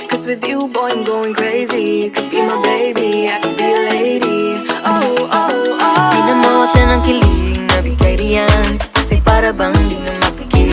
Cause with you, boy, I'm going crazy. You could be my baby, I could be a lady. Oh, oh, oh. Di na mawatan ng kilig na bigay riyan, kasi para bang di na mapigil.